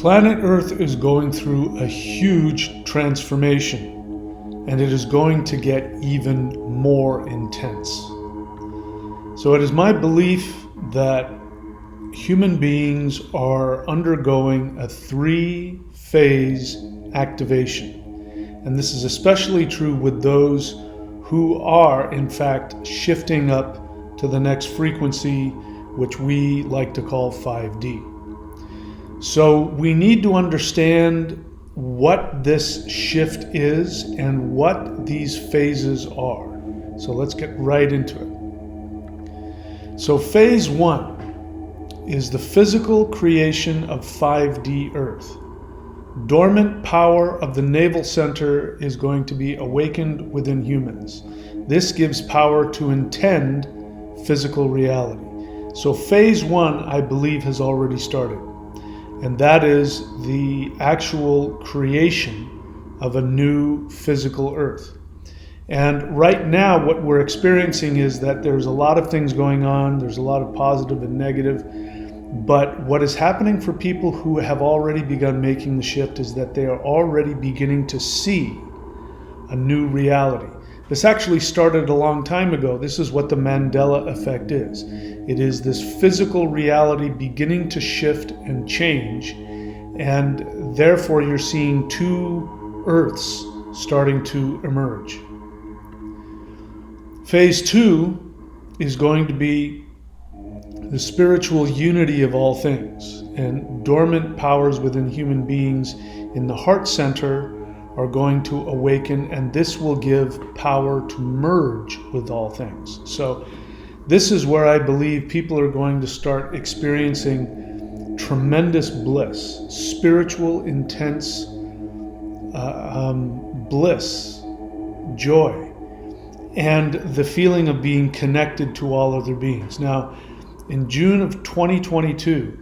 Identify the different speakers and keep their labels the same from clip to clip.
Speaker 1: Planet Earth is going through a huge transformation, and it is going to get even more intense. So it is my belief that human beings are undergoing a 3-phase activation. And this is especially true with those who are, in fact, shifting up to the next frequency, which we like to call 5D. So we need to understand what this shift is and what these phases are. So let's get right into it. So phase 1 is the physical creation of 5D Earth. Dormant power of the navel center is going to be awakened within humans. This gives power to intend physical reality. So phase 1, I believe, has already started. And that is the actual creation of a new physical Earth. And right now, what we're experiencing is that there's a lot of things going on. There's a lot of positive and negative. But what is happening for people who have already begun making the shift is that they are already beginning to see a new reality. This actually started a long time ago. This is what the Mandela effect is. It is this physical reality beginning to shift and change, and therefore you're seeing 2 Earths starting to emerge. Phase 2 is going to be the spiritual unity of all things, and dormant powers within human beings in the heart center are going to awaken, and this will give power to merge with all things. So this is where I believe people are going to start experiencing tremendous bliss, spiritual, intense bliss, joy, and the feeling of being connected to all other beings. Now, in June of 2022,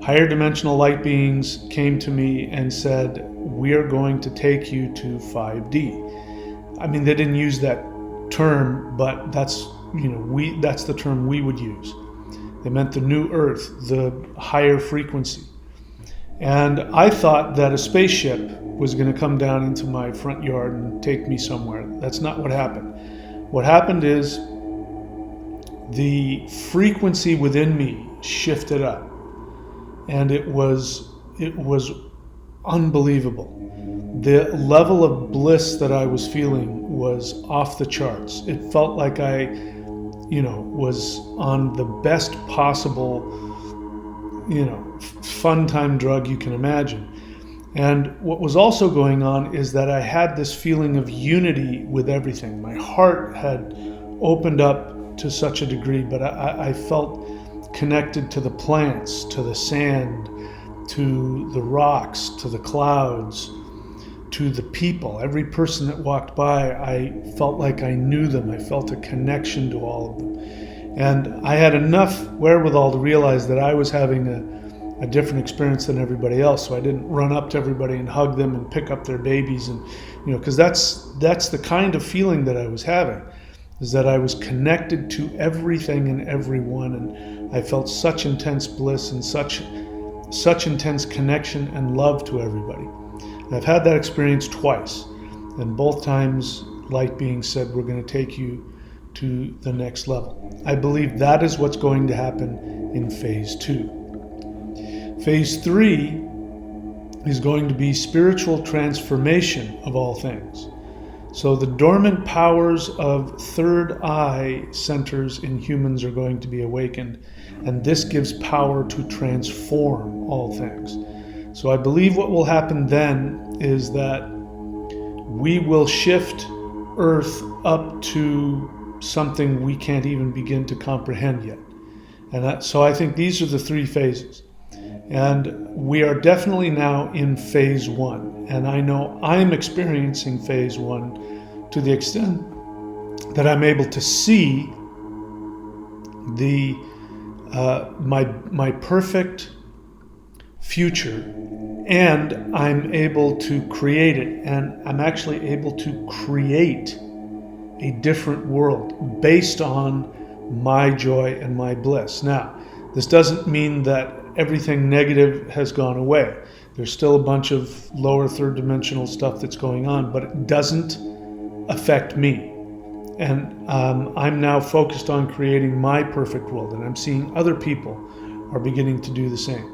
Speaker 1: higher dimensional light beings came to me and said, "We are going to take you to 5D. I mean, they didn't use that term, but that's the term we would use. They meant the new Earth, the higher frequency. And I thought that a spaceship was going to come down into my front yard and take me somewhere. That's not what happened. What happened is the frequency within me shifted up. And it was unbelievable. The level of bliss that I was feeling was off the charts. It felt like I, was on the best possible, fun time drug you can imagine. And what was also going on is that I had this feeling of unity with everything. My heart had opened up to such a degree, but I felt connected to the plants, to the sand, to the rocks, to the clouds, to the people. Every person that walked by, I felt like I knew them. I felt a connection to all of them. And I had enough wherewithal to realize that I was having a different experience than everybody else. So I didn't run up to everybody and hug them and pick up their babies, and because that's the kind of feeling that I was having, is that I was connected to everything and everyone, and I felt such intense bliss and such intense connection and love to everybody. And I've had that experience twice, and both times light being said, "We're going to take you to the next level." I believe that is what's going to happen in phase 2. Phase 3 is going to be spiritual transformation of all things. So the dormant powers of third eye centers in humans are going to be awakened, and this gives power to transform all things. So I believe what will happen then is that we will shift Earth up to something we can't even begin to comprehend yet. And so I think these are the 3 phases. And we are definitely now in phase 1. And I know I'm experiencing phase 1 to the extent that I'm able to see my perfect future, and I'm able to create it. And I'm actually able to create a different world based on my joy and my bliss. Now, this doesn't mean that everything negative has gone away. There's still a bunch of lower third dimensional stuff that's going on, but it doesn't affect me. And I'm now focused on creating my perfect world, and I'm seeing other people are beginning to do the same.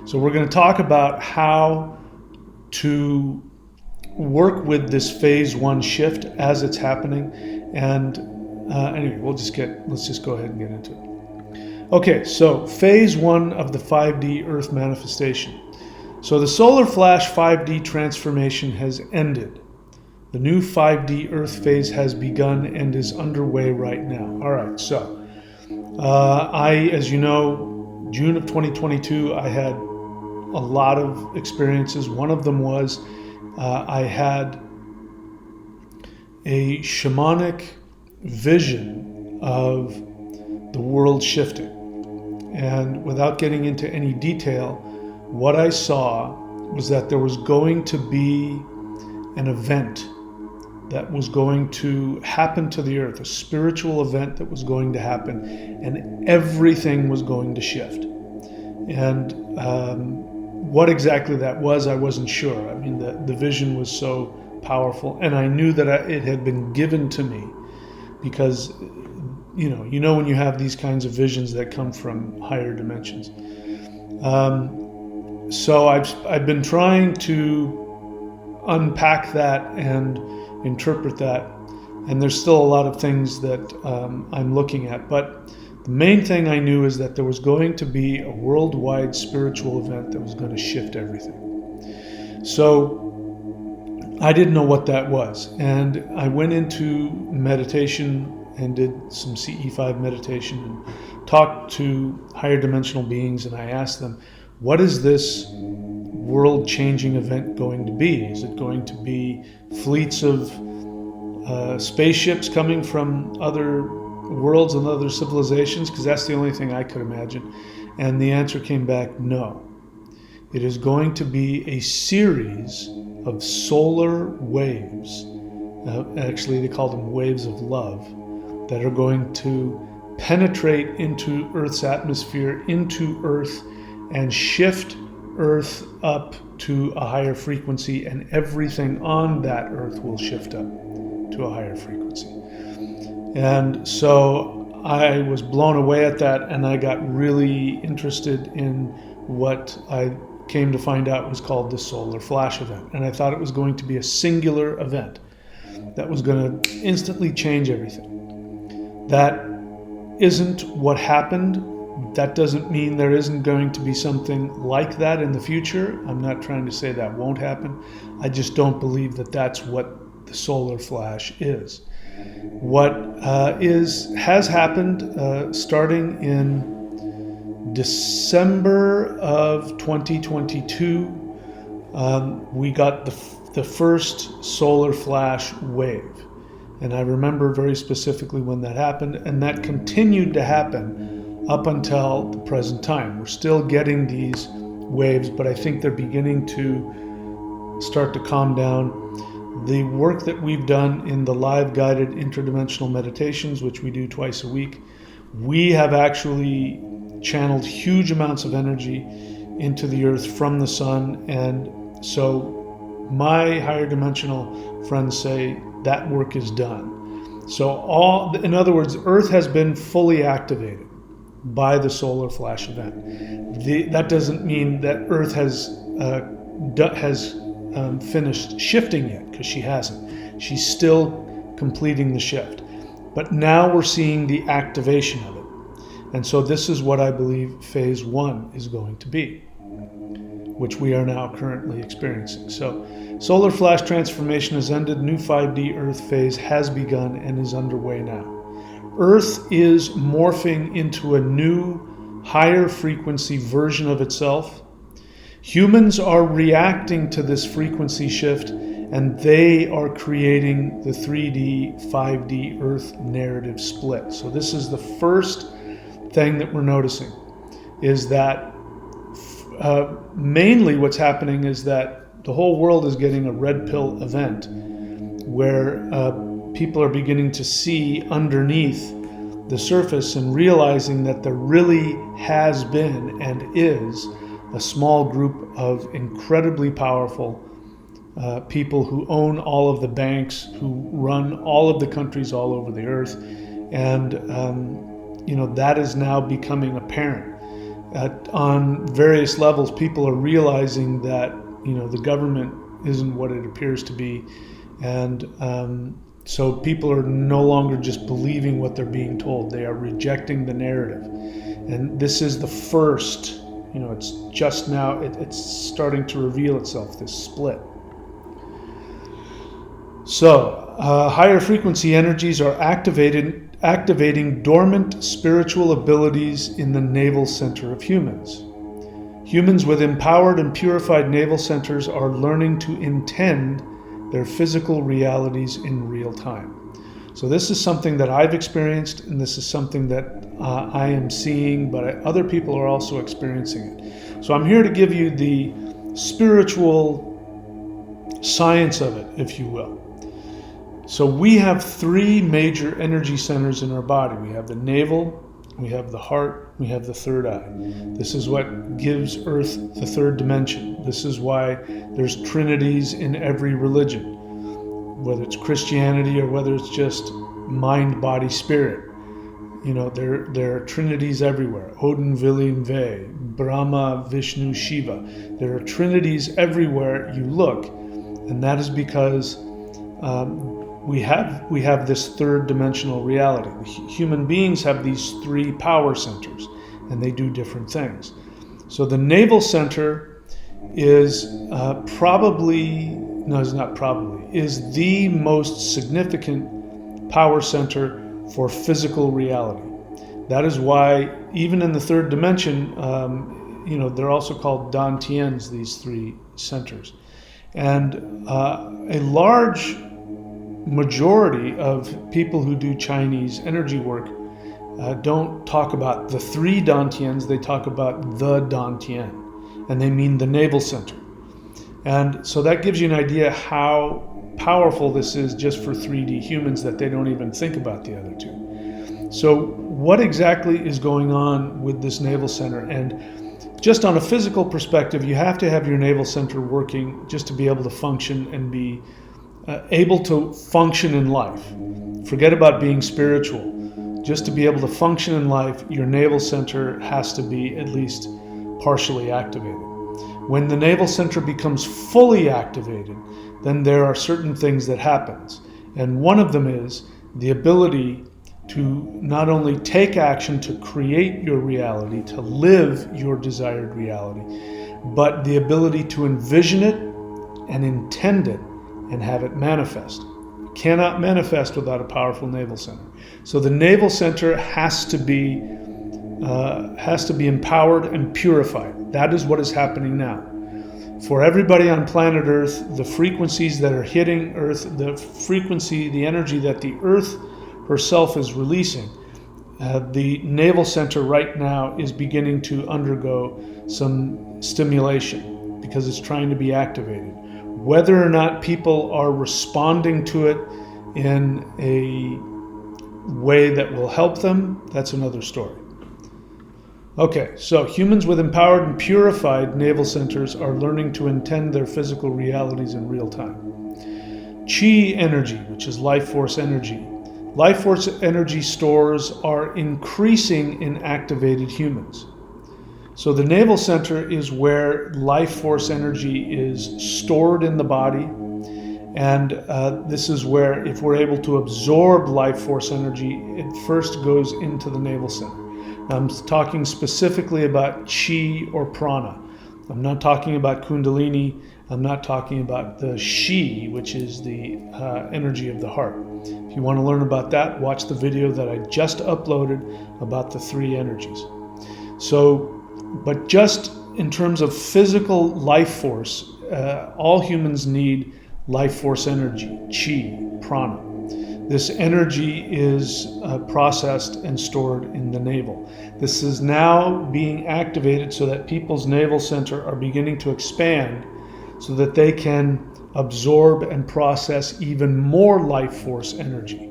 Speaker 1: So we're going to talk about how to work with this phase 1 shift as it's happening. And anyway, let's just go ahead and get into it. Okay, so phase 1 of the 5D Earth manifestation. So the solar flash 5D transformation has ended. The new 5D Earth phase has begun and is underway right now. All right, so as you know, June of 2022, I had a lot of experiences. One of them was I had a shamanic vision of the world shifting. And without getting into any detail, what I saw was that there was going to be an event that was going to happen to the earth, a spiritual event that was going to happen, and everything was going to shift. And what exactly that was, I wasn't sure. I mean, the vision was so powerful, and I knew that it had been given to me because, you know when you have these kinds of visions that come from higher dimensions. So I've been trying to unpack that and interpret that, and there's still a lot of things that I'm looking at, but the main thing I knew is that there was going to be a worldwide spiritual event that was going to shift everything. So I didn't know what that was, and I went into meditation and did some CE5 meditation and talked to higher dimensional beings, and I asked them, what is this world-changing event going to be? Is it going to be fleets of spaceships coming from other worlds and other civilizations? Because that's the only thing I could imagine. And the answer came back, no. It is going to be a series of solar waves. Actually, they call them waves of love, that are going to penetrate into Earth's atmosphere, into Earth, and shift Earth up to a higher frequency, and everything on that Earth will shift up to a higher frequency. And so I was blown away at that, and I got really interested in what I came to find out was called the solar flash event. And I thought it was going to be a singular event that was going to instantly change everything. That isn't what happened. That doesn't mean there isn't going to be something like that in the future. I'm not trying to say that won't happen. I just don't believe that that's what the solar flash is. What has happened starting in December of 2022, we got the first solar flash wave. And I remember very specifically when that happened, and that continued to happen up until the present time. We're still getting these waves, but I think they're beginning to start to calm down. The work that we've done in the live guided interdimensional meditations, which we do twice a week, we have actually channeled huge amounts of energy into the earth from the sun. And so my higher dimensional friends say that work is done. So in other words, Earth has been fully activated by the solar flash event. That doesn't mean that Earth has finished shifting yet, because she hasn't. She's still completing the shift. But now we're seeing the activation of it. And so this is what I believe phase 1 is going to be, which we are now currently experiencing. So solar flash transformation has ended. New 5D Earth phase has begun and is underway now. Earth is morphing into a new, higher frequency version of itself. Humans are reacting to this frequency shift, and they are creating the 3D, 5D Earth narrative split. So this is the first thing that we're noticing, is that mainly what's happening is that the whole world is getting a red pill event where people are beginning to see underneath the surface and realizing that there really has been and is a small group of incredibly powerful people who own all of the banks, who run all of the countries all over the earth. And, that is now becoming apparent. On various levels, people are realizing that, the government isn't what it appears to be. And so people are no longer just believing what they're being told. They are rejecting the narrative. And this is the first, it's just now, it's starting to reveal itself, this split. So higher frequency energies are activating dormant spiritual abilities in the navel center of humans. Humans with empowered and purified navel centers are learning to intend their physical realities in real time. So this is something that I've experienced, and this is something that I am seeing, but other people are also experiencing it. So I'm here to give you the spiritual science of it, if you will. So we have three major energy centers in our body. We have the navel, we have the heart, we have the third eye. This is what gives Earth the third dimension. This is why there's trinities in every religion, whether it's Christianity or whether it's just mind, body, spirit. There are trinities everywhere. Odin, Vili, and Ve, Brahma, Vishnu, Shiva. There are trinities everywhere you look, and that is because we have this third dimensional reality. Human beings have these three power centers, and they do different things. So the navel center is is the most significant power center for physical reality. That is why even in the third dimension, they're also called dantians, these three centers. And a large majority of people who do Chinese energy work don't talk about the three dantians, they talk about the dantian, and they mean the navel center. And so that gives you an idea how powerful this is just for 3D humans, that they don't even think about the other two. So what exactly is going on with this navel center? And just on a physical perspective, you have to have your navel center working just to be able to function and be able to function in life. Forget about being spiritual. Just to be able to function in life, your navel center has to be at least partially activated. When the navel center becomes fully activated, then there are certain things that happens. And one of them is the ability to not only take action to create your reality, to live your desired reality, but the ability to envision it and intend it and have it manifest. You cannot manifest without a powerful navel center. So the navel center has to be empowered and purified. That is what is happening now. For everybody on planet Earth, the frequencies that are hitting Earth, the energy that the Earth herself is releasing, the navel center right now is beginning to undergo some stimulation because it's trying to be activated. Whether or not people are responding to it in a way that will help them, that's another story. Okay, so humans with empowered and purified navel centers are learning to intend their physical realities in real time. Chi energy, which is life force energy. Life force energy stores are increasing in activated humans. So the navel center is where life force energy is stored in the body. And this is where, if we're able to absorb life force energy, it first goes into the navel center. I'm talking specifically about chi or prana. I'm not talking about kundalini. I'm not talking about the shi, which is the energy of the heart. If you want to learn about that, watch the video that I just uploaded about the three energies. So, but just in terms of physical life force, all humans need life force energy, chi, prana. This energy is processed and stored in the navel. This is now being activated so that people's navel center are beginning to expand so that they can absorb and process even more life force energy.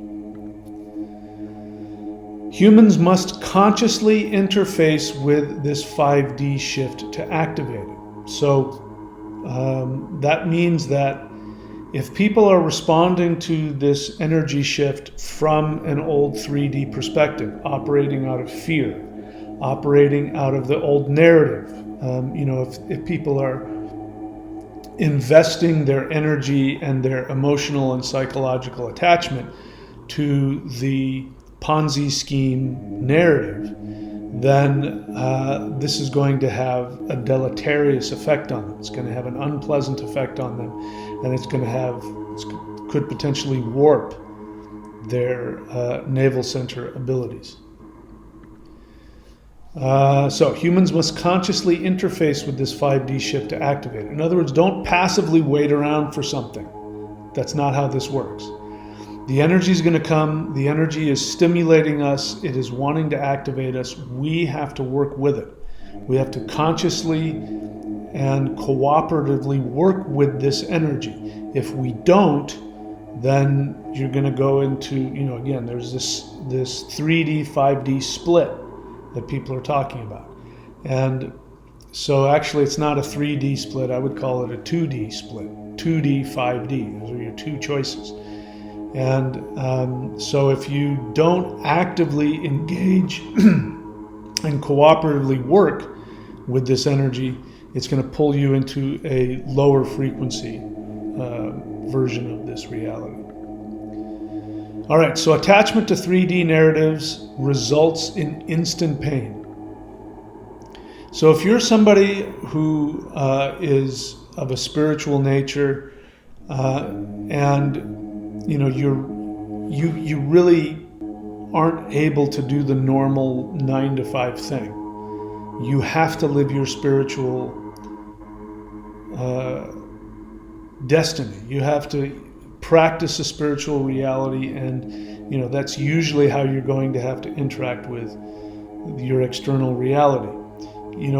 Speaker 1: Humans must consciously interface with this 5D shift to activate it. So that means that if people are responding to this energy shift from an old 3D perspective, operating out of fear, operating out of the old narrative, if people are investing their energy and their emotional and psychological attachment to the Ponzi scheme narrative, then this is going to have a deleterious effect on them. It's going to have an unpleasant effect on them, and it could potentially warp their navel center abilities. So humans must consciously interface with this 5D shift to activate it. In other words, don't passively wait around for something. That's not how this works. The energy is going to come. The energy is stimulating us. It is wanting to activate us. We have to work with it. We have to consciously and cooperatively work with this energy. If we don't, then you're going to go into, again, there's this 3D, 5D split that people are talking about. And so actually it's not a 3D split. I would call it a 2D split. 2D, 5D. Those are your two choices. And so if you don't actively engage and cooperatively work with this energy, it's going to pull you into a lower frequency version of this reality. All right, so attachment to 3D narratives results in instant pain. So if you're somebody who is of a spiritual nature and you really aren't able to do the normal 9 to 5 thing. You have to live your spiritual destiny. You have to practice a spiritual reality, and that's usually how you're going to have to interact with your external reality.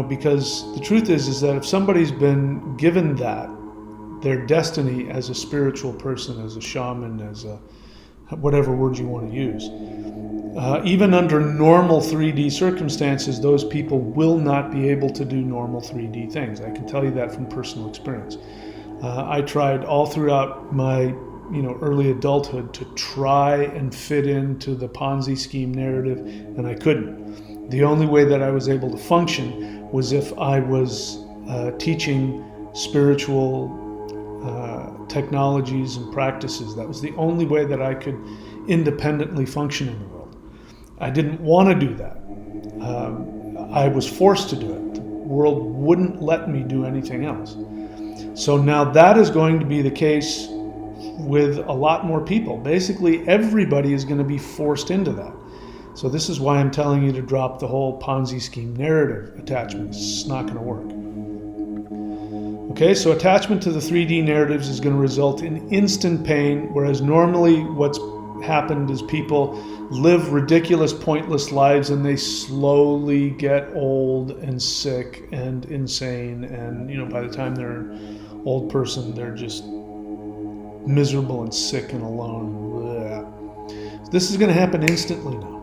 Speaker 1: Because the truth is that if somebody's been given that, their destiny as a spiritual person, as a shaman, as a whatever word you want to use, even under normal 3D circumstances, those people will not be able to do normal 3D things. I can tell you that from personal experience. I tried all throughout my early adulthood to try and fit into the Ponzi scheme narrative, and I couldn't. The only way that I was able to function was if I was teaching spiritual technologies and practices. That was the only way that I could independently function in the world. I didn't want to do that. I was forced to do it. The world wouldn't let me do anything else. So now that is going to be the case with a lot more people. Basically, everybody is going to be forced into that. So this is why I'm telling you to drop the whole Ponzi scheme narrative attachment. It's not going to work. Okay, so attachment to the 3D narratives is going to result in instant pain, whereas normally what's happened is people live ridiculous, pointless lives, and they slowly get old and sick and insane, and by the time they're an old person, they're just miserable and sick and alone. Blech. This is going to happen instantly now.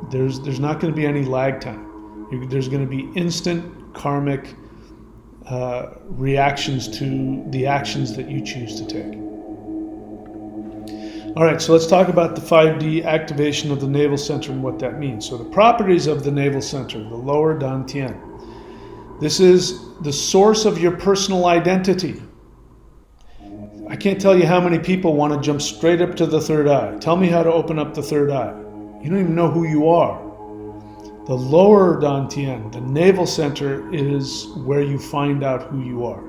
Speaker 1: There's not going to be any lag time. There's going to be instant karmic reactions to the actions that you choose to take. All right, so let's talk about the 5D activation of the navel center and what that means. So the properties of the navel center, the lower dantian. This is the source of your personal identity. I can't tell you how many people want to jump straight up to the third eye. Tell me how to open up the third eye. You don't even know who you are. The lower dantian, the navel center, is where you find out who you are.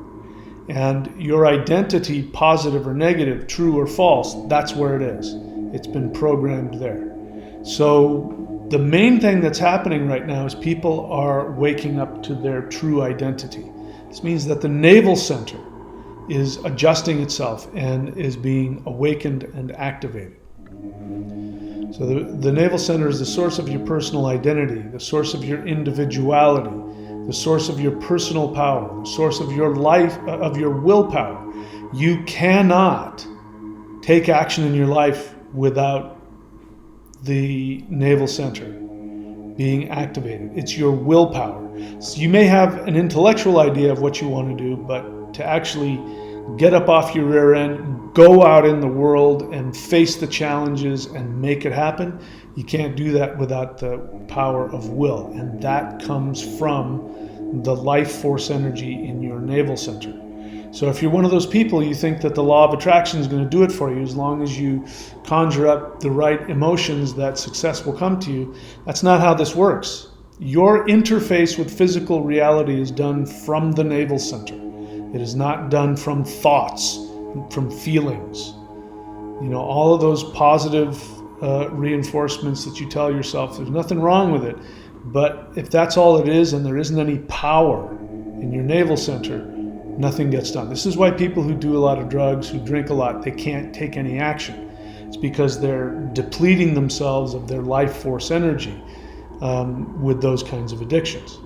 Speaker 1: And your identity, positive or negative, true or false, that's where it is. It's been programmed there. So the main thing that's happening right now is people are waking up to their true identity. This means that the navel center is adjusting itself and is being awakened and activated. So the navel center is the source of your personal identity, the source of your individuality, the source of your personal power, the source of your life, of your willpower. You cannot take action in your life without the navel center being activated. It's your willpower. So you may have an intellectual idea of what you want to do, but to actually get up off your rear end, go out in the world and face the challenges and make it happen, you can't do that without the power of will. And that comes from the life force energy in your navel center. So if you're one of those people, you think that the law of attraction is going to do it for you as long as you conjure up the right emotions that success will come to you. That's not how this works. Your interface with physical reality is done from the navel center. It is not done from thoughts, from feelings. You know, all of those positive reinforcements that you tell yourself, there's nothing wrong with it. But if that's all it is and there isn't any power in your navel center, nothing gets done. This is why people who do a lot of drugs, who drink a lot, they can't take any action. It's because they're depleting themselves of their life force energy with those kinds of addictions.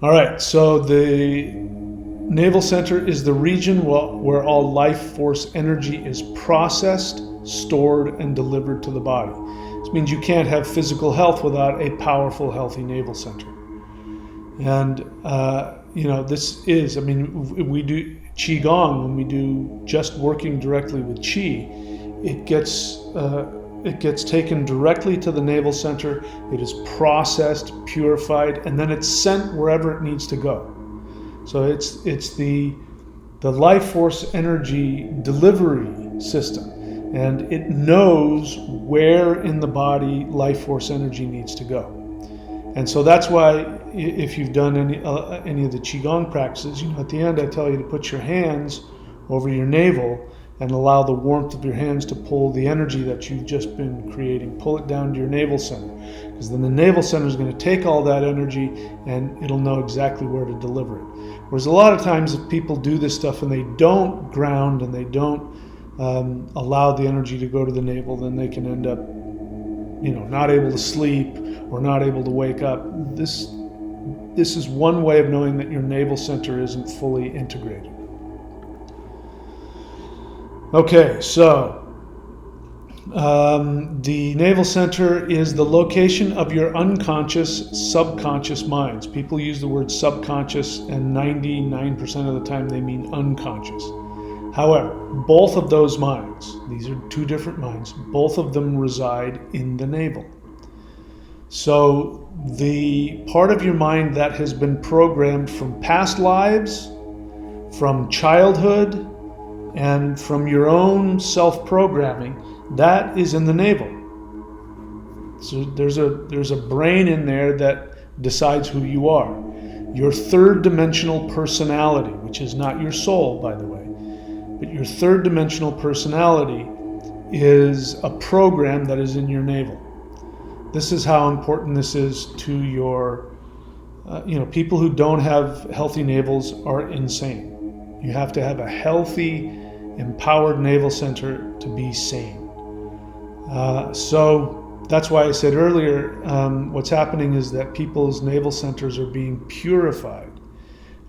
Speaker 1: All right, so the navel center is the region where all life force energy is processed, stored, and delivered to the body. This means you can't have physical health without a powerful, healthy navel center. And you know, this is, I mean, we do Qigong, when we do just working directly with Qi, it gets taken directly to the navel center, it is processed, purified, and then it's sent wherever it needs to go. So it's the life force energy delivery system, and it knows where in the body life force energy needs to go. And so that's why if you've done any of the Qigong practices, you know, at the end I tell you to put your hands over your navel and allow the warmth of your hands to pull the energy that you've just been creating, pull it down to your navel center. Because then the navel center is going to take all that energy and it'll know exactly where to deliver it. Whereas a lot of times if people do this stuff and they don't ground and they don't allow the energy to go to the navel, then they can end up, you know, not able to sleep or not able to wake up. This is one way of knowing that your navel center isn't fully integrated. Okay, so the navel center is the location of your unconscious, subconscious minds. People use the word subconscious, and 99% of the time they mean unconscious. However, both of those minds, these are two different minds, both of them reside in the navel. So the part of your mind that has been programmed from past lives, from childhood, and from your own self-programming, that is in the navel. So there's a brain in there that decides who you are. Your third dimensional personality, which is not your soul, by the way, but your third dimensional personality is a program that is in your navel. This is how important this is to your, people who don't have healthy navels are insane. You have to have a healthy, empowered navel center to be sane. So that's why I said earlier, what's happening is that people's navel centers are being purified.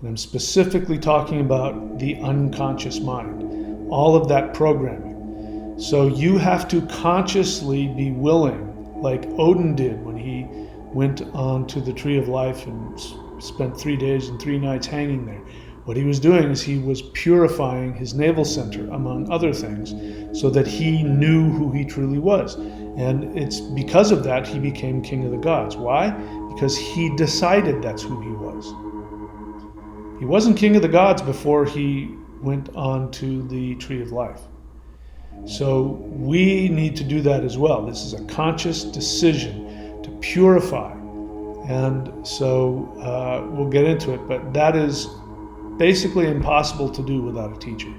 Speaker 1: And I'm specifically talking about the unconscious mind, all of that programming. So you have to consciously be willing, like Odin did when he went onto the Tree of Life and spent 3 days and 3 nights hanging there. What he was doing is he was purifying his navel center, among other things, so that he knew who he truly was. And it's because of that he became king of the gods. Why? Because he decided that's who he was. He wasn't king of the gods before he went on to the Tree of Life. So we need to do that as well. This is a conscious decision to purify. And so we'll get into it, but that is basically impossible to do without a teacher.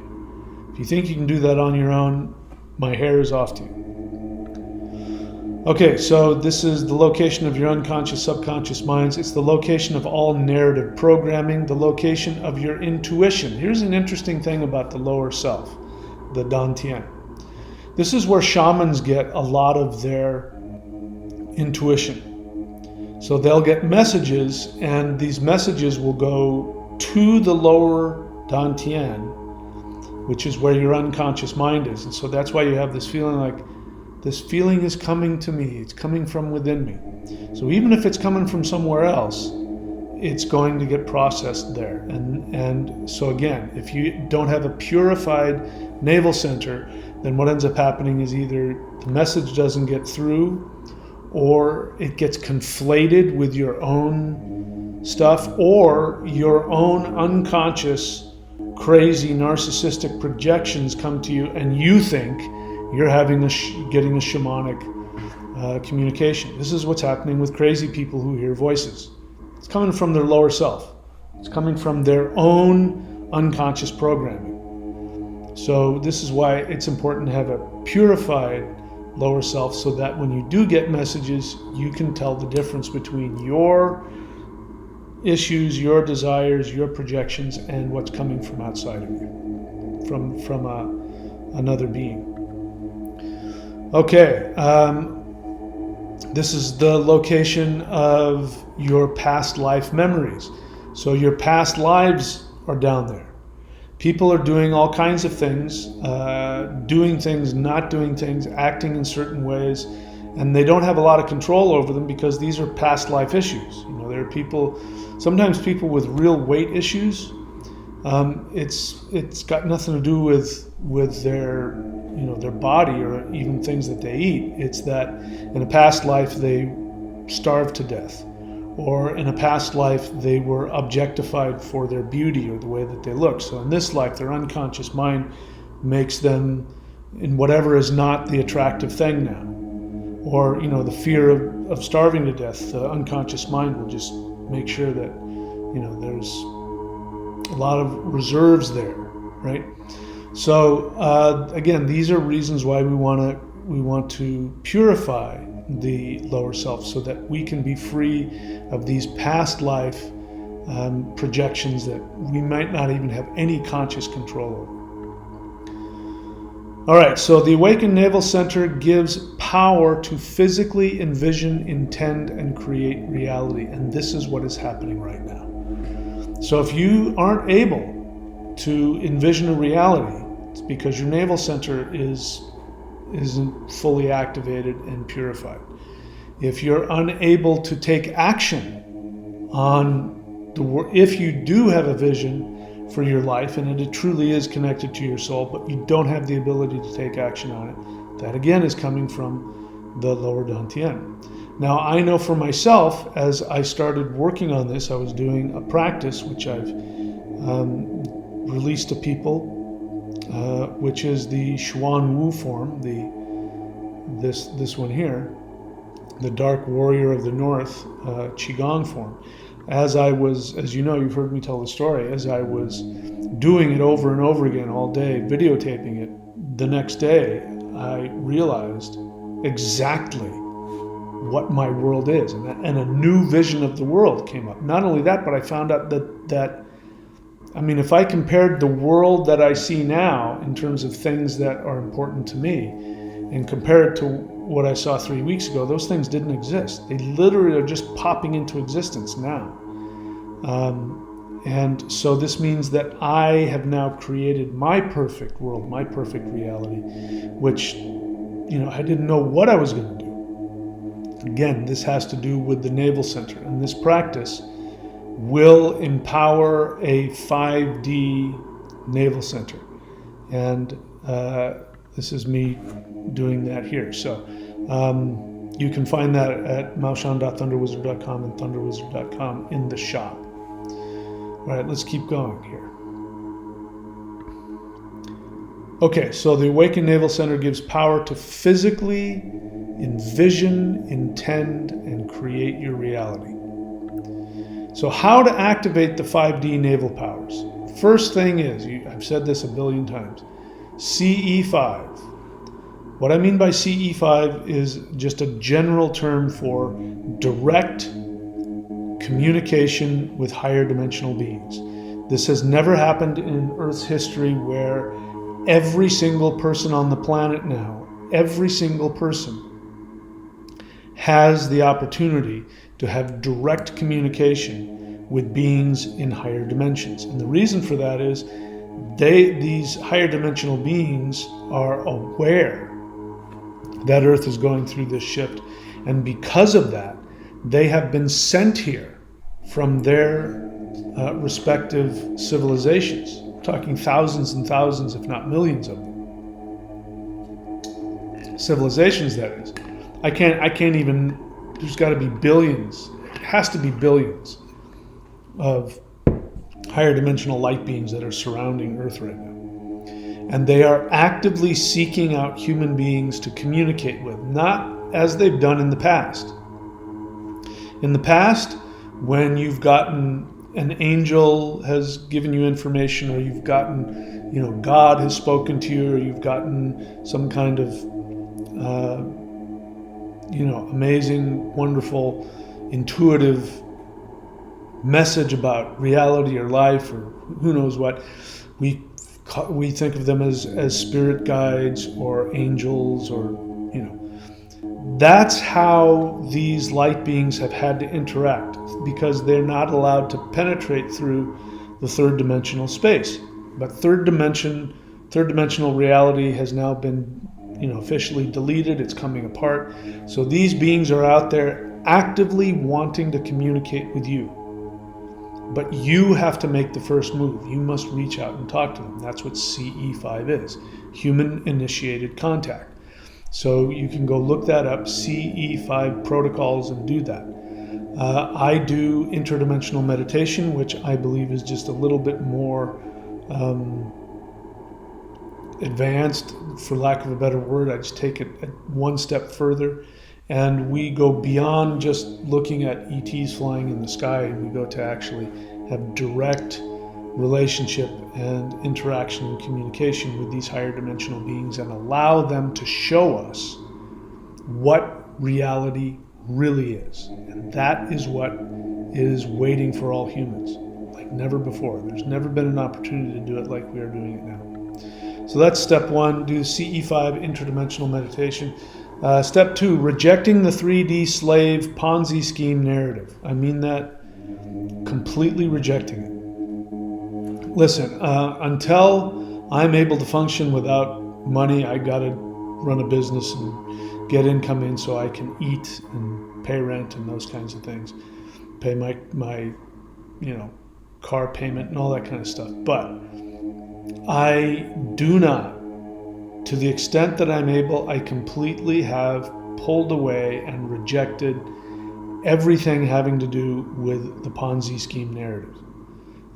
Speaker 1: If you think you can do that on your own, my hair is off to you. Okay, so this is the location of your unconscious, subconscious minds. It's the location of all narrative programming, the location of your intuition. Here's an interesting thing about the lower self, the Dantian. This is where shamans get a lot of their intuition. So they'll get messages, and these messages will go to the lower Dantian, which is where your unconscious mind is. And so that's why you have this feeling like This feeling is coming to me. It's coming from within me. So even if it's coming from somewhere else, it's going to get processed there. And so again, if you don't have a purified navel center, then what ends up happening is either the message doesn't get through, or it gets conflated with your own stuff, or your own unconscious, crazy, narcissistic projections come to you, and you think you're getting a shamanic communication. This is what's happening with crazy people who hear voices. It's coming from their lower self. It's coming from their own unconscious programming. So this is why it's important to have a purified lower self, so that when you do get messages, you can tell the difference between your issues, your desires, your projections, and what's coming from outside of you, from another being. Okay, this is the location of your past life memories. So your past lives are down there. People are doing all kinds of things, doing things, not doing things, acting in certain ways, and they don't have a lot of control over them because these are past life issues. You know, there are people, sometimes people with real weight issues. It's got nothing to do with their, you know, their body or even things that they eat. It's that in a past life they starved to death, or in a past life they were objectified for their beauty or the way that they look. So in this life, their unconscious mind makes them in whatever is not the attractive thing now. Or, you know, the fear of starving to death, the unconscious mind will just make sure that, you know, there's a lot of reserves there, right? So again, these are reasons why we want to purify the lower self, so that we can be free of these past life projections that we might not even have any conscious control over. All right, so the awakened navel center gives power to physically envision, intend, and create reality, and this is what is happening right now. So if you aren't able to envision a reality, it's because your navel center isn't fully activated and purified. If you're unable to take action on if you do have a vision for your life and it truly is connected to your soul, but you don't have the ability to take action on it, that again is coming from the lower Dantian. Now, I know for myself, as I started working on this, I was doing a practice which I've released to people, which is the Xuan Wu form, this one here, the Dark Warrior of the North Qigong form. As you know, you've heard me tell the story, as I was doing it over and over again all day, videotaping it, the next day I realized exactly what my world is, and a new vision of the world came up. Not only that, but I found out that I mean, if I compared the world that I see now in terms of things that are important to me and compare it to what I saw 3 weeks ago, those things didn't exist. They literally are just popping into existence now. And so this means that I have now created my perfect world, my perfect reality, which, you know, I didn't know what I was going to do. Again, this has to do with the navel center, and this practice will empower a 5D navel center. And this is me doing that here. So you can find that at maoshan.thunderwizard.com and thunderwizard.com in the shop. All right, let's keep going here. Okay, so the awakened navel center gives power to physically envision, intend, and create your reality. So how to activate the 5D navel powers? First thing is, I've said this a billion times, CE5. What I mean by CE5 is just a general term for direct communication with higher dimensional beings. This has never happened in Earth's history, where every single person on the planet now, every single person has the opportunity to have direct communication with beings in higher dimensions. And the reason for that is these higher dimensional beings are aware that Earth is going through this shift. And because of that, they have been sent here from their respective civilizations. We're talking thousands and thousands, if not millions of them. Civilizations, that is. I can't even, there's got to be billions. It has to be billions of higher dimensional light beings that are surrounding Earth right now. And they are actively seeking out human beings to communicate with, not as they've done in the past. In the past, when you've gotten an angel has given you information, or you've gotten, God has spoken to you, or you've gotten some kind of, amazing, wonderful, intuitive message about reality or life or who knows what, we think of them as spirit guides or angels, or that's how these light beings have had to interact, because they're not allowed to penetrate through the third dimensional space. But third dimensional reality has now been officially deleted. It's coming apart. So these beings are out there actively wanting to communicate with you. But you have to make the first move. You must reach out and talk to them. That's what CE5 is, human initiated contact. So you can go look that up, CE5 protocols, and do that. I do interdimensional meditation, which I believe is just a little bit more advanced, for lack of a better word. I just take it one step further. And we go beyond just looking at ETs flying in the sky, and we go to actually have direct relationship and interaction and communication with these higher dimensional beings, and allow them to show us what reality really is. And that is what is waiting for all humans, like never before. There's never been an opportunity to do it like we are doing it now. So that's step one, do CE5 interdimensional meditation. Step two, rejecting the 3D slave Ponzi scheme narrative. I mean that, completely rejecting it. Listen, until I'm able to function without money, I got to run a business and get income in so I can eat and pay rent and those kinds of things, pay my car payment and all that kind of stuff. But I do not, to the extent that I'm able, I completely have pulled away and rejected everything having to do with the Ponzi scheme narrative.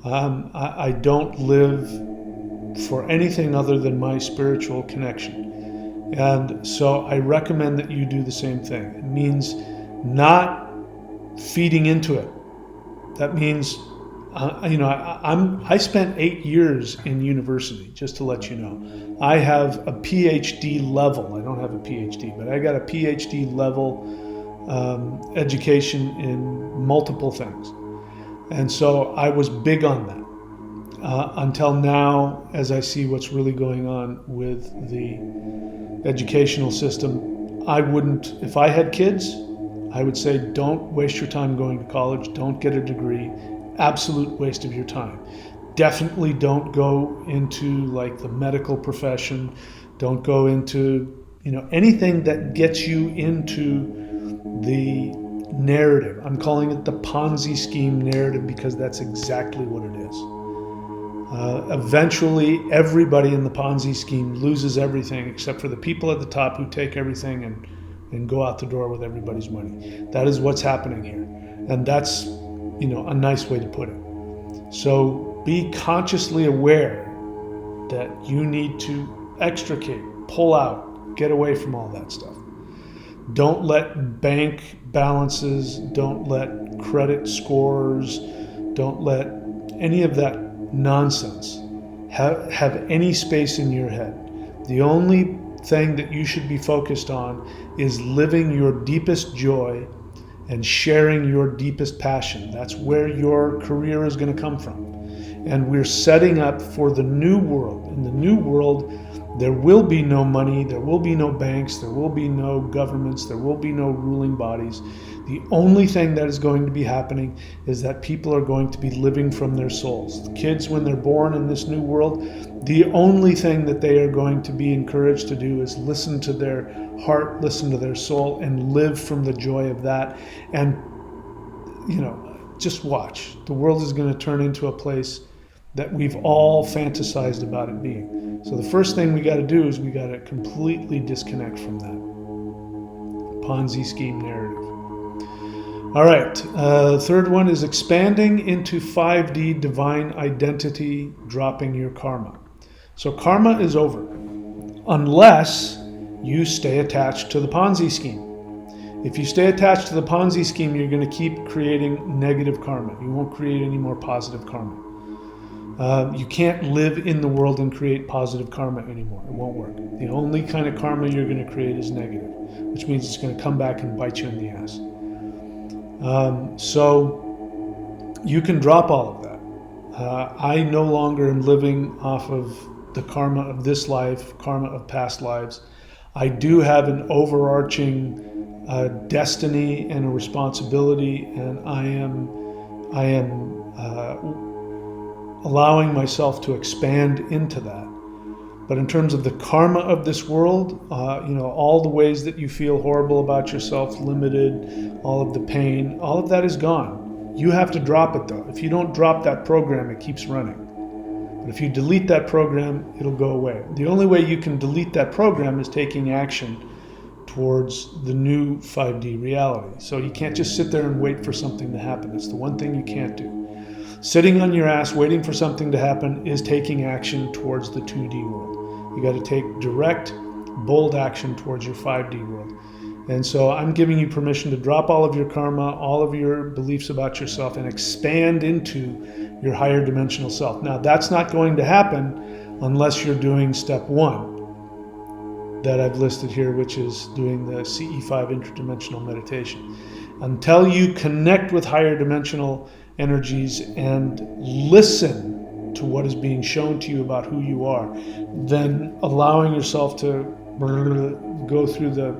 Speaker 1: I don't live for anything other than my spiritual connection. And so I recommend that you do the same thing. It means not feeding into it. That means, I spent 8 years in university, just to let you know. I have a PhD level. I don't have a PhD, but I got a PhD level education in multiple things. And so I was big on that until now, as I see what's really going on with the educational system. I wouldn't, if I had kids, I would say don't waste your time going to college. Don't get a degree. Absolute waste of your time. Definitely don't go into like the medical profession. Don't go into, anything that gets you into the narrative. I'm calling it the Ponzi scheme narrative because that's exactly what it is. Eventually, everybody in the Ponzi scheme loses everything except for the people at the top who take everything and go out the door with everybody's money. That is what's happening here. And that's, a nice way to put it. So be consciously aware that you need to extricate, pull out, get away from all that stuff. Don't let bank balances, don't let credit scores, don't let any of that nonsense have any space in your head. The only thing that you should be focused on is living your deepest joy and sharing your deepest passion. That's where your career is going to come from. and we're setting up for the new world. In the new world, there will be no money, there will be no banks, there will be no governments, there will be no ruling bodies. The only thing that is going to be happening is that people are going to be living from their souls. The kids, when they're born in this new world, the only thing that they are going to be encouraged to do is listen to their heart, listen to their soul, and live from the joy of that. And, just watch. The world is going to turn into a place that we've all fantasized about it being. So the first thing we got to do is we got to completely disconnect from that Ponzi scheme narrative. All right, third one is expanding into 5D divine identity, dropping your karma. So karma is over, unless you stay attached to the Ponzi scheme. If you stay attached to the Ponzi scheme, you're going to keep creating negative karma. You won't create any more positive karma. You can't live in the world and create positive karma anymore. It won't work. The only kind of karma you're going to create is negative, which means it's going to come back and bite you in the ass. So you can drop all of that. I no longer am living off of the karma of this life, karma of past lives. I do have an overarching destiny and a responsibility, and I am allowing myself to expand into that. But in terms of the karma of this world, all the ways that you feel horrible about yourself, limited, all of the pain, all of that is gone. You have to drop it though. If you don't drop that program, it keeps running. But if you delete that program, it'll go away. The only way you can delete that program is taking action towards the new 5D reality. So you can't just sit there and wait for something to happen. That's the one thing you can't do. Sitting on your ass waiting for something to happen is taking action towards the 2D world. You got to take direct, bold action towards your 5D world. And so I'm giving you permission to drop all of your karma, all of your beliefs about yourself, and expand into your higher dimensional self. Now, that's not going to happen unless you're doing step 1 that I've listed here, which is doing the CE5 interdimensional meditation. Until you connect with higher dimensional energies and listen to what is being shown to you about who you are, then allowing yourself to go through the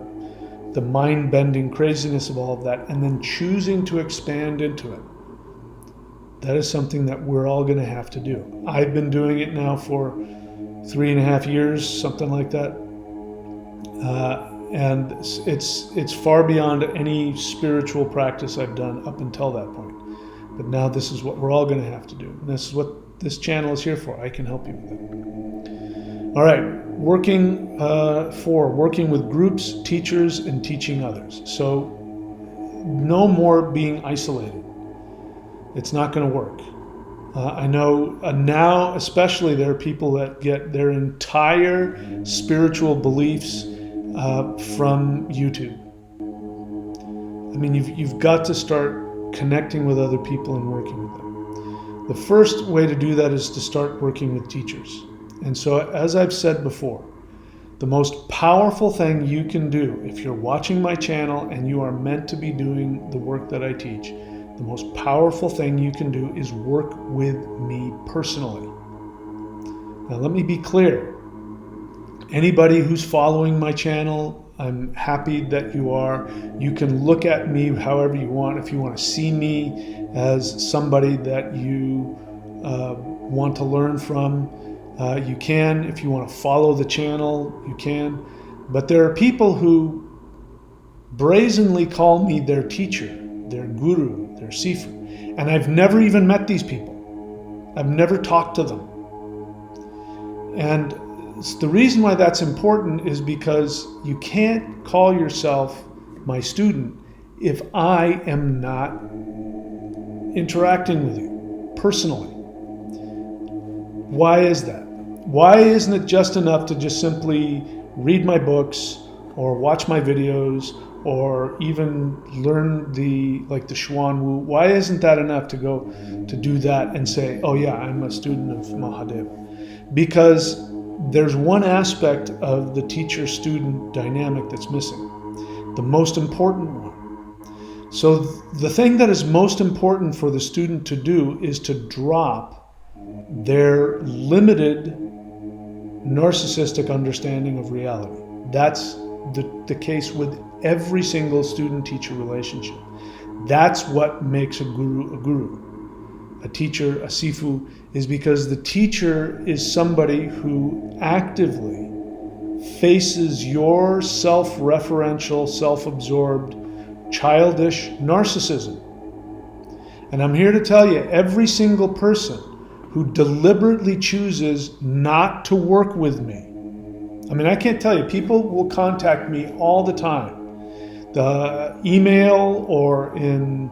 Speaker 1: mind-bending craziness of all of that, and then choosing to expand into it. That is something that we're all going to have to do. I've been doing it now for 3.5 years, something like that. And it's far beyond any spiritual practice I've done up until that point. But now this is what we're all going to have to do. And this is what this channel is here for. I can help you with it. All right, working with groups, teachers, and teaching others. So no more being isolated. It's not going to work. I know now, especially, there are people that get their entire spiritual beliefs from YouTube. I mean, you've got to start connecting with other people and working with them. The first way to do that is to start working with teachers. And so, as I've said before, the most powerful thing you can do if you're watching my channel and you are meant to be doing the work that I teach, the most powerful thing you can do is work with me personally. Now, let me be clear. Anybody who's following my channel, I'm happy that you are. You can look at me however you want. If you want to see me as somebody that you want to learn from, you can. If you want to follow the channel, you can. But there are people who brazenly call me their teacher, their guru, their sifu. And I've never even met these people. I've never talked to them. And the reason why that's important is because you can't call yourself my student if I am not interacting with you personally. Why is that? Why isn't it just enough to just simply read my books or watch my videos or even learn the Xuan Wu? Why isn't that enough to go to do that and say, oh yeah, I'm a student of Mahadeva? Because there's one aspect of the teacher-student dynamic that's missing, the most important one. So the thing that is most important for the student to do is to drop their limited narcissistic understanding of reality. That's the case with every single student-teacher relationship. That's what makes a guru a guru. A teacher, a sifu, is because the teacher is somebody who actively faces your self-referential, self-absorbed, childish narcissism. And I'm here to tell you, every single person who deliberately chooses not to work with me, I mean, I can't tell you, people will contact me all the time, the email or in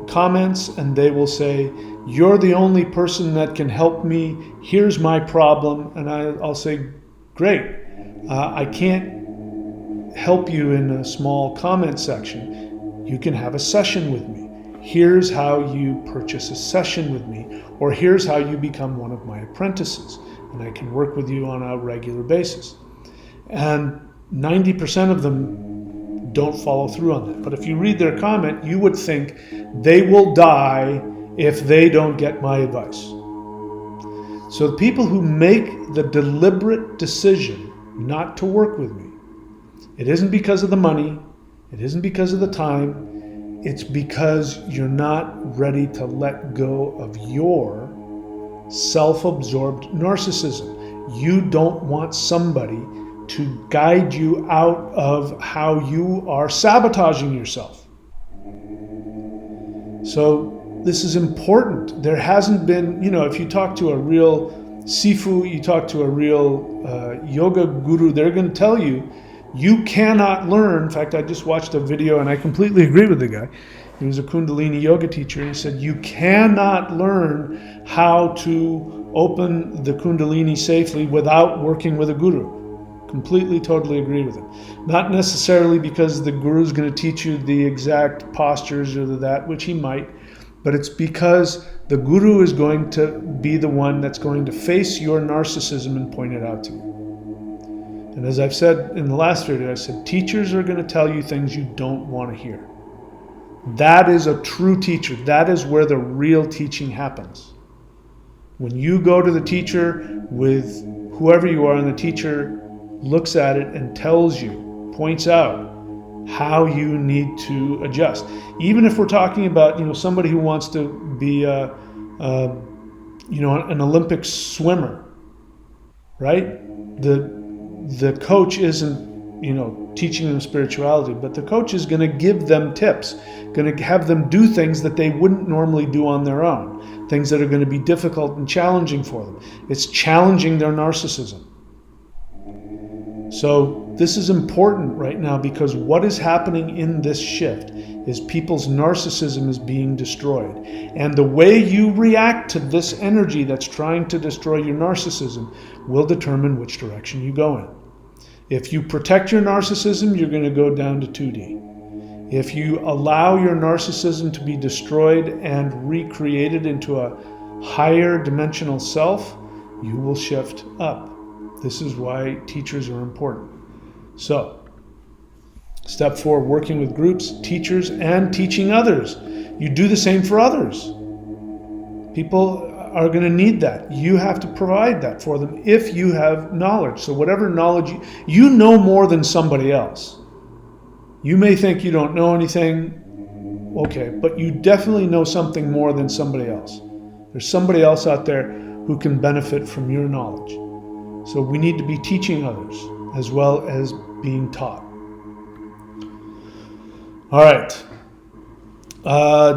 Speaker 1: comments, and they will say, you're the only person that can help me, here's my problem. And I'll say, great, I can't help you in a small comment section. You can have a session with me. Here's how you purchase a session with me, or here's how you become one of my apprentices, and I can work with you on a regular basis. And 90% of them don't follow through on that. But if you read their comment, you would think they will die if they don't get my advice. So the people who make the deliberate decision not to work with me, it isn't because of the money, it isn't because of the time, it's because you're not ready to let go of your self-absorbed narcissism. You don't want somebody to guide you out of how you are sabotaging yourself. So this is important. There hasn't been, if you talk to a real sifu, you talk to a real yoga guru, they're going to tell you, you cannot learn. In fact, I just watched a video and I completely agree with the guy. He was a Kundalini yoga teacher. He said, you cannot learn how to open the Kundalini safely without working with a guru. Completely, totally agree with him. Not necessarily because the guru is going to teach you the exact postures or that, which he might, but it's because the guru is going to be the one that's going to face your narcissism and point it out to you. And as I've said in the last video, I said, teachers are going to tell you things you don't want to hear. That is a true teacher. That is where the real teaching happens. When you go to the teacher with whoever you are, and the teacher looks at it and tells you, points out how you need to adjust. Even if we're talking about, somebody who wants to be an Olympic swimmer, right? The coach isn't, teaching them spirituality, but the coach is going to give them tips, going to have them do things that they wouldn't normally do on their own, things that are going to be difficult and challenging for them. It's challenging their narcissism. So this is important right now, because what is happening in this shift is people's narcissism is being destroyed. And the way you react to this energy that's trying to destroy your narcissism will determine which direction you go in. If you protect your narcissism, you're going to go down to 2D. If you allow your narcissism to be destroyed and recreated into a higher dimensional self, you will shift up. This is why teachers are important. So, step 4, working with groups, teachers, and teaching others. You do the same for others. People are going to need that. You have to provide that for them if you have knowledge. So whatever knowledge you know more than somebody else. You may think you don't know anything, okay, but you definitely know something more than somebody else. There's somebody else out there who can benefit from your knowledge. So we need to be teaching others as well as being taught. All right.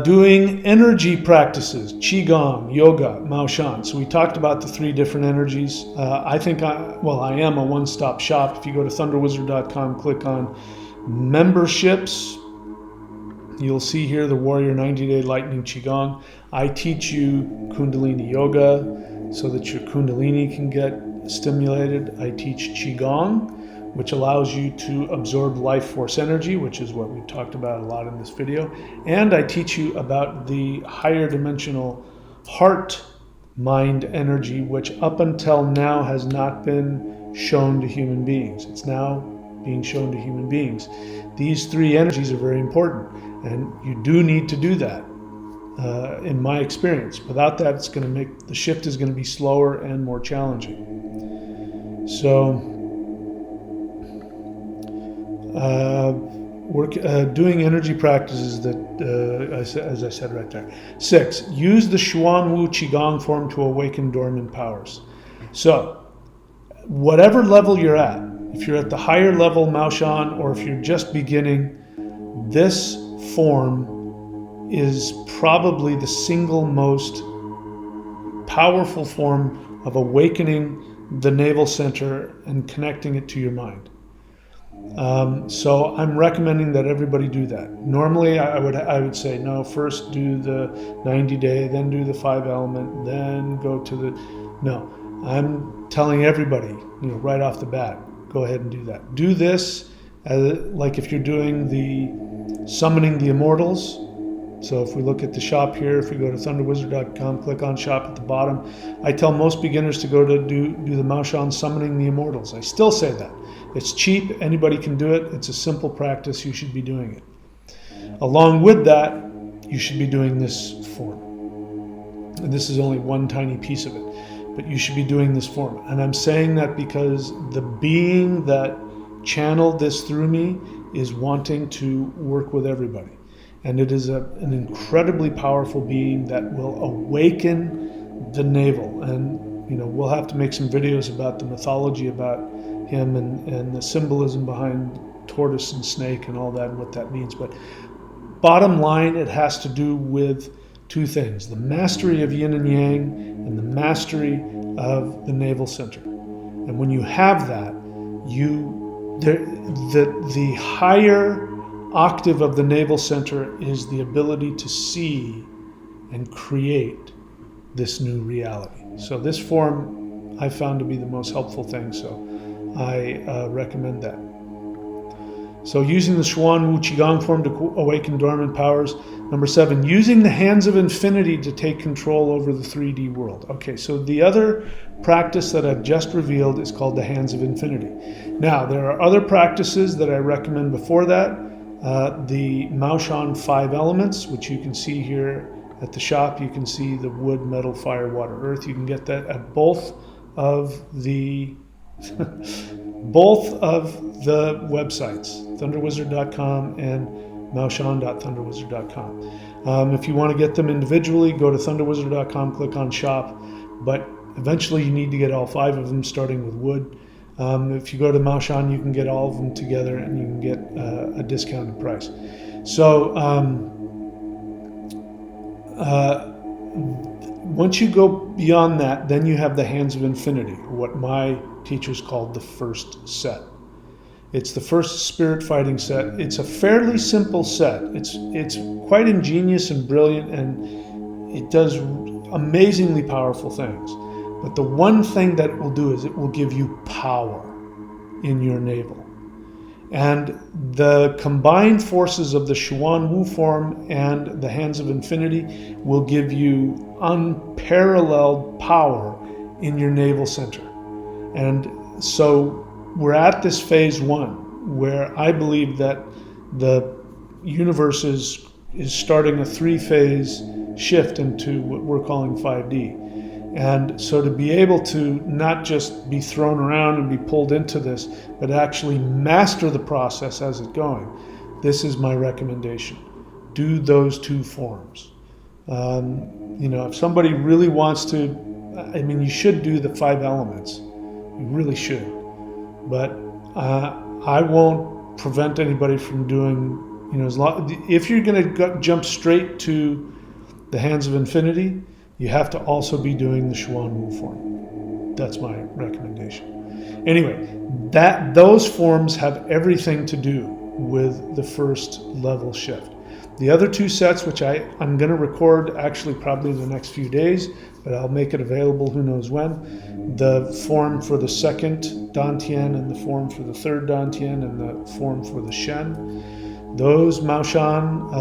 Speaker 1: Doing energy practices, Qigong, Yoga, Mao Shan. So we talked about the 3 different energies. I am a one-stop shop. If you go to thunderwizard.com, click on memberships, you'll see here the Warrior 90-Day Lightning Qigong. I teach you Kundalini Yoga so that your Kundalini can get stimulated. I teach Qigong, which allows you to absorb life force energy, which is what we've talked about a lot in this video. And I teach you about the higher dimensional heart mind energy, which up until now has not been shown to human beings. It's now being shown to human beings. These 3 energies are very important, and you do need to do that. in my experience. Without that, it's going to make the shift is going to be slower and more challenging. So doing energy practices that, as I said right there. 6, use the Xuan Wu Qigong form to awaken dormant powers. So whatever level you're at, if you're at the higher level Maoshan or if you're just beginning, this form is probably the single most powerful form of awakening the navel center and connecting it to your mind. So I'm recommending that everybody do that. Normally I would say, no, first do the 90-day, then do the 5-element, then go to the, no. I'm telling everybody, right off the bat, go ahead and do that. Do this like if you're doing the summoning the immortals. So if we look at the shop here, if we go to thunderwizard.com, click on shop at the bottom, I tell most beginners to go to do the Maoshan summoning the immortals. I still say that. It's cheap, anybody can do it. It's a simple practice, you should be doing it. Along with that, you should be doing this form. And this is only one tiny piece of it, but you should be doing this form. And I'm saying that because the being that channeled this through me is wanting to work with everybody. And it is an incredibly powerful being that will awaken the navel. And we'll have to make some videos about the mythology about him and the symbolism behind tortoise and snake and all that and what that means. But bottom line, it has to do with two things: the mastery of yin and yang and the mastery of the navel center. And when you have that, the higher octave of the navel center is the ability to see and create this new reality. So this form I found to be the most helpful thing, so I recommend that. So using the Xuan Wu Qigong form to awaken dormant powers. Number 7, using the hands of infinity to take control over the 3D world. Okay, so the other practice that I've just revealed is called the hands of infinity. Now, there are other practices that I recommend before that. The Maoshan 5 elements, which you can see here at the shop. You can see the wood, metal, fire, water, earth. You can get that at both of the websites, thunderwizard.com and maoshan.thunderwizard.com. If you want to get them individually, go to thunderwizard.com, click on shop, but eventually you need to get all 5 of them, starting with wood. If you go to Maoshan, you can get all of them together and you can get a discounted price. So once you go beyond that, then you have the Hands of Infinity, what my teachers called the first set. It's the first spirit fighting set. It's a fairly simple set. It's quite ingenious and brilliant, and it does amazingly powerful things. But the one thing that it will do is it will give you power in your navel. And the combined forces of the Xuan Wu form and the Hands of Infinity will give you unparalleled power in your navel center. And so we're at this phase 1, where I believe that the universe is starting a 3-phase shift into what we're calling 5D. And so to be able to not just be thrown around and be pulled into this, but actually master the process as it's going, this is my recommendation. Do those 2 forms. If somebody really wants to, you should do the 5 elements. You really should. But I won't prevent anybody from doing, if you're going to jump straight to the Hands of Infinity, you have to also be doing the Xuan Wu form. That's my recommendation. Anyway, those forms have everything to do with the first level shift. The other 2 sets, which I'm going to record actually probably the next few days, but I'll make it available who knows when. The form for the 2nd Dantian and the form for the 3rd Dantian and the form for the Shen. Those Maoshan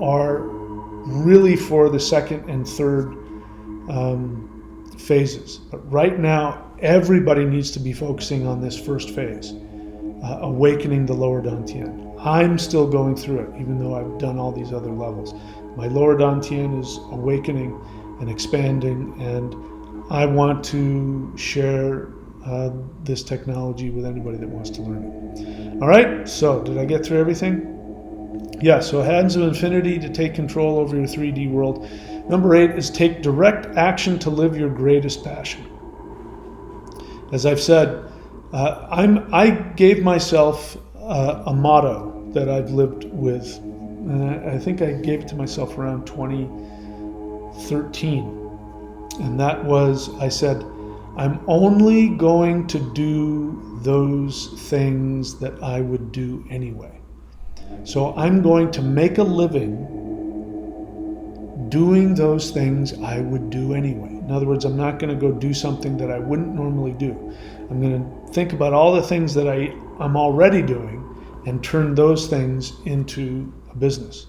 Speaker 1: are really for the 2nd and 3rd phases. But right now, everybody needs to be focusing on this first phase, awakening the lower Dantian. I'm still going through it, even though I've done all these other levels. My lower Dantian is awakening and expanding, and I want to share this technology with anybody that wants to learn it. All right, so did I get through everything? Yeah, so Hands of Infinity to take control over your 3D world. Number 8 is take direct action to live your greatest passion. As I've said, I gave myself a motto that I've lived with. I think I gave it to myself around 2013. And that was, I said, I'm only going to do those things that I would do anyway. So I'm going to make a living doing those things I would do anyway. In other words, I'm not going to go do something that I wouldn't normally do. I'm going to think about all the things that I'm already doing and turn those things into a business.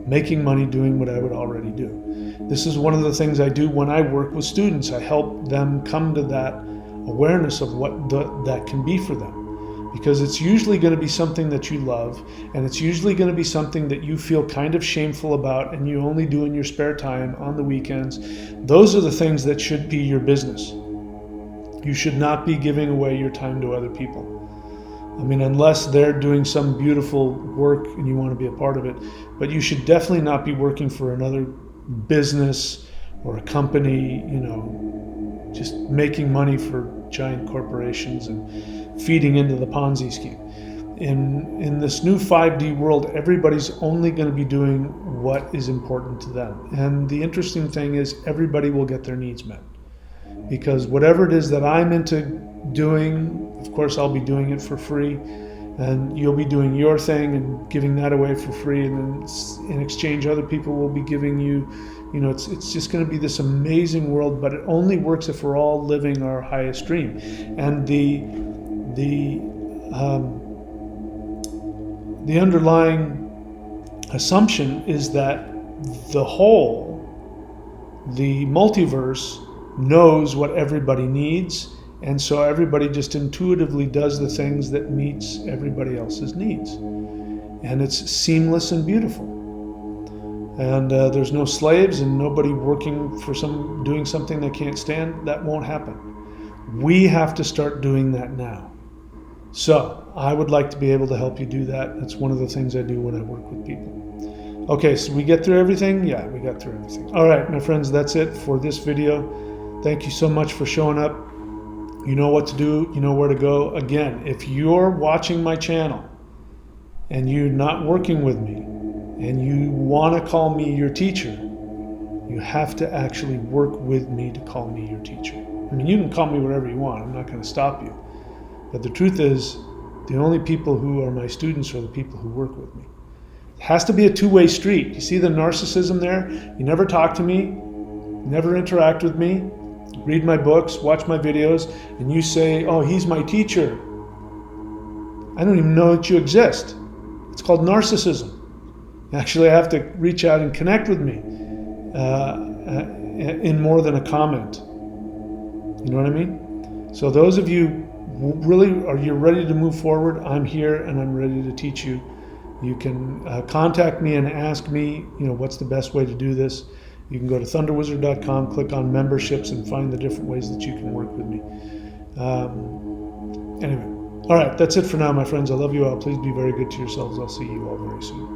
Speaker 1: Making money doing what I would already do. This is one of the things I do when I work with students. I help them come to that awareness of what that can be for them. Because it's usually going to be something that you love, and it's usually going to be something that you feel kind of shameful about and you only do in your spare time on the weekends. Those are the things that should be your business. You should not be giving away your time to other people. I mean, unless they're doing some beautiful work and you want to be a part of it. But you should definitely not be working for another business or a company, just making money for giant corporations and feeding into the Ponzi scheme. In this new 5D world, everybody's only going to be doing what is important to them. And the interesting thing is everybody will get their needs met. Because whatever it is that I'm into doing, of course, I'll be doing it for free. And you'll be doing your thing and giving that away for free. And then in exchange, other people will be giving you, it's just going to be this amazing world. But it only works if we're all living our highest dream. And the underlying assumption is that the multiverse knows what everybody needs, and so everybody just intuitively does the things that meets everybody else's needs, and it's seamless and beautiful. And there's no slaves and nobody working for doing something they can't stand. That won't happen. We have to start doing that now. So I would like to be able to help you do that. That's one of the things I do when I work with people. Okay, so we get through everything? Yeah, we got through everything. All right, my friends, that's it for this video. Thank you so much for showing up. You know what to do. You know where to go. Again, if you're watching my channel and you're not working with me and you want to call me your teacher, you have to actually work with me to call me your teacher. I mean, you can call me whatever you want. I'm not going to stop you. But the truth is, the only people who are my students are the people who work with me. It has to be a two-way street. You see the narcissism there? You never talk to me, never interact with me, read my books, watch my videos, and you say, oh, he's my teacher. I don't even know that you exist. It's called narcissism. Actually, I have to reach out and connect with me in more than a comment. You know what I mean? So those of you you're ready to move forward, I'm here and I'm ready to teach you. You can contact me and ask me, what's the best way to do this. You can go to thunderwizard.com, click on memberships, and find the different ways that you can work with me. Anyway, all right, that's it for now, my friends. I love you all. Please be very good to yourselves. I'll see you all very soon.